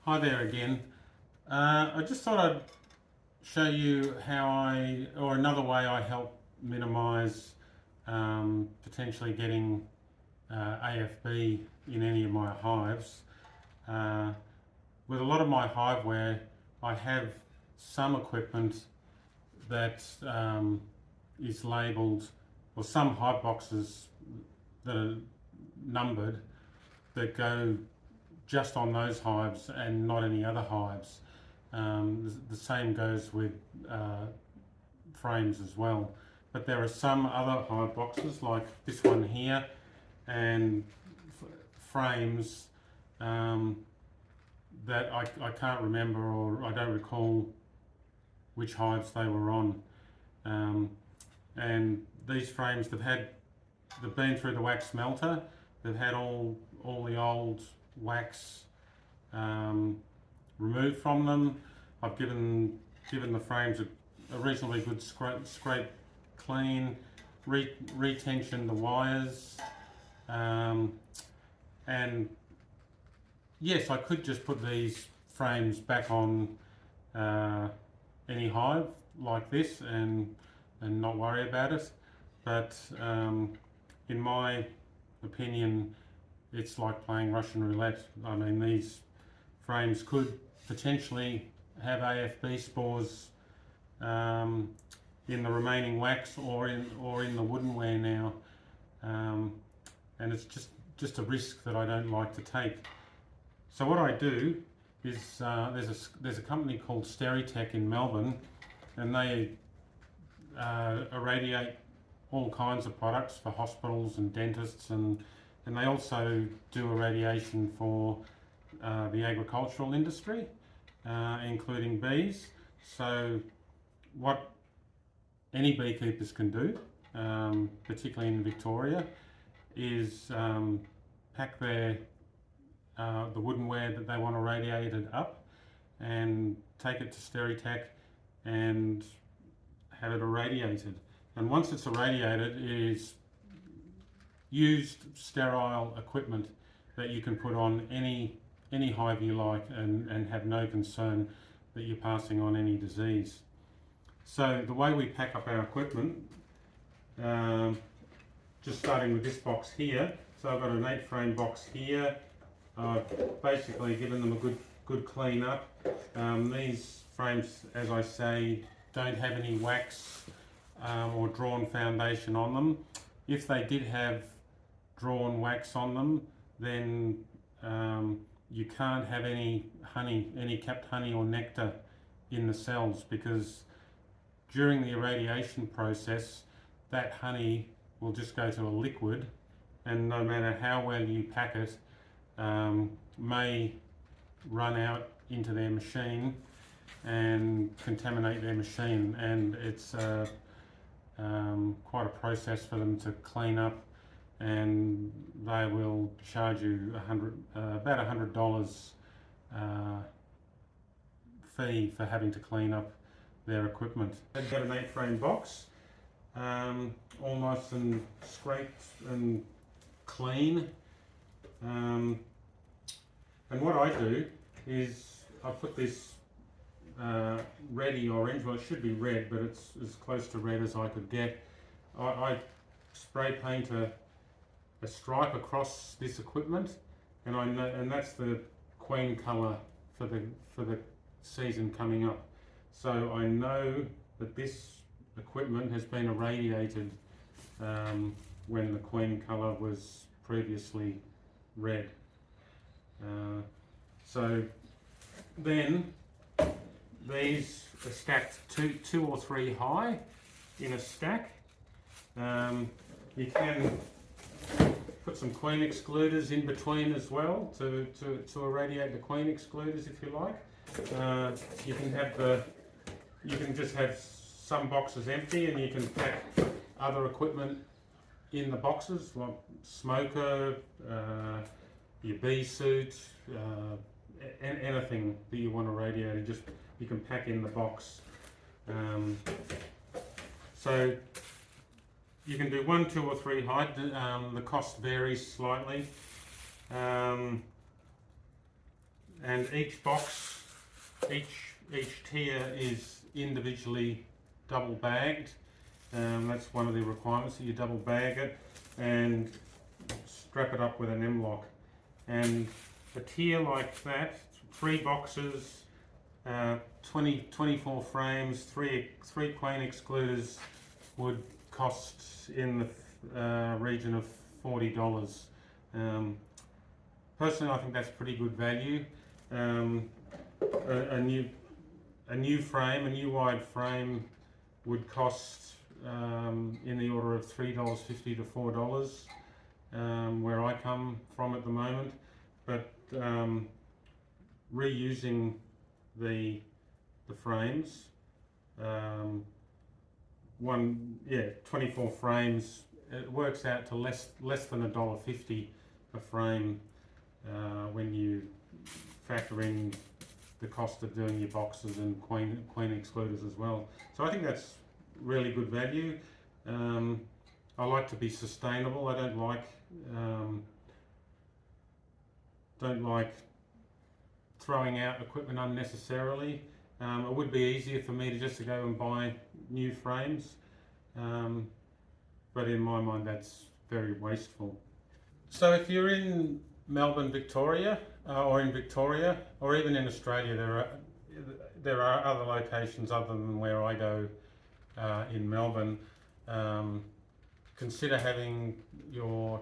Hi there again. I just thought I'd show you or another way I help minimise potentially getting AFB in any of my hives. Uh, with a lot of my hiveware, I have some equipment that is labelled, or some hive boxes that are numbered that go just on those hives and not any other hives. The same goes with frames as well. But there are some other hive boxes like this one here and frames that I can't remember, or I don't recall which hives they were on. And these frames, they've been through the wax melter. They've had all the old wax removed from them. I've given the frames a reasonably good scrape clean, retension the wires, and yes, I could just put these frames back on any hive like this and not worry about it, but in my opinion, it's like playing Russian roulette. I mean, these frames could potentially have AFB spores in the remaining wax or in the woodenware now, and it's just a risk that I don't like to take. So what I do is there's a company called Steritech in Melbourne, and they irradiate all kinds of products for hospitals and dentists, and they also do irradiation for the agricultural industry, including bees. So what any beekeepers can do, particularly in Victoria, is pack the woodenware that they want irradiated up and take it to Steritech and have it irradiated. And once it's irradiated, it is used sterile equipment that you can put on any hive you like and have no concern that you're passing on any disease. So the way we pack up our equipment, just starting with this box here. So I've got an 8-frame box here. I've basically given them a good clean up. These frames, as I say, don't have any wax or drawn foundation on them. If they did have drawn wax on them, then you can't have any honey, any capped honey or nectar in the cells, because during the irradiation process, that honey will just go to a liquid, and no matter how well you pack it, may run out into their machine and contaminate their machine, and it's quite a process for them to clean up, and they will charge you about $100 fee for having to clean up their equipment. They've got an 8-frame box, all nice and scraped and clean, and what I do is I put this reddy orange, well it should be red, but it's as close to red as I could get. I spray paint a stripe across this equipment, and I know, and that's the queen colour for the season coming up. So I know that this equipment has been irradiated when the queen colour was previously red. So then these are stacked two or three high in a stack. You can put some queen excluders in between as well to irradiate the queen excluders if you like. You can just have some boxes empty, and you can pack other equipment in the boxes, like smoker, your bee suit, anything that you want to irradiate, just you can pack in the box. So you can do 1, 2 or 3 high. The cost varies slightly, and each box, each tier is individually double bagged. That's one of the requirements, that you double bag it and strap it up with an M-lock. And a tier like that, 3 boxes, 24 frames, three queen excluders would cost in the region of $40. Personally, I think that's pretty good value. A new frame, a new wide frame, would cost in the order of $3.50 to $4, where I come from at the moment. But reusing the frames, 24 frames, it works out to less than $1.50 a frame when you factor in the cost of doing your boxes and queen excluders as well. So I think that's really good value. I like to be sustainable. I don't like throwing out equipment unnecessarily. It would be easier for me to just go and buy new frames, but in my mind that's very wasteful. So if you're in Melbourne, Victoria, or in Victoria, or even in Australia, there are other locations other than where I go in Melbourne. Consider having your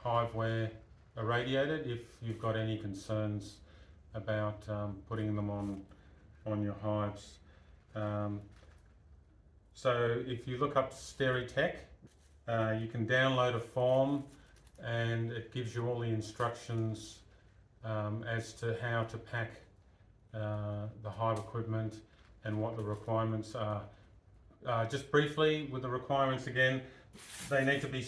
hiveware irradiated if you've got any concerns about putting them on your hives. So if you look up SteriTech, you can download a form and it gives you all the instructions as to how to pack the hive equipment and what the requirements are. Just briefly with the requirements again, they need to be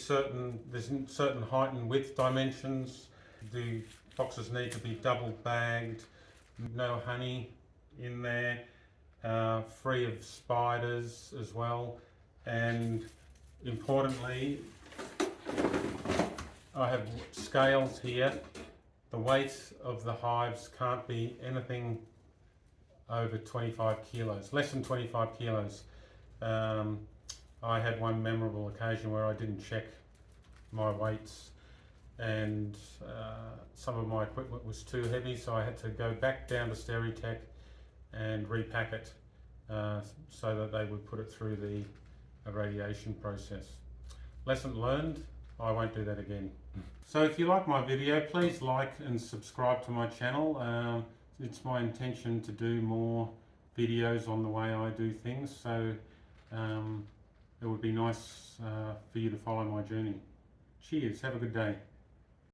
there's certain height and width dimensions. The boxes need to be double bagged, no honey in there, free of spiders as well, and importantly, I have scales here. The weight of the hives can't be anything over 25 kilos, less than 25 kilos. I had one memorable occasion where I didn't check my weights and some of my equipment was too heavy, so I had to go back down to SteriTech and repack it so that they would put it through the irradiation process. Lesson learned, I won't do that again. So if you like my video, please like and subscribe to my channel. It's my intention to do more videos on the way I do things, so it would be nice for you to follow my journey. Cheers, have a good day.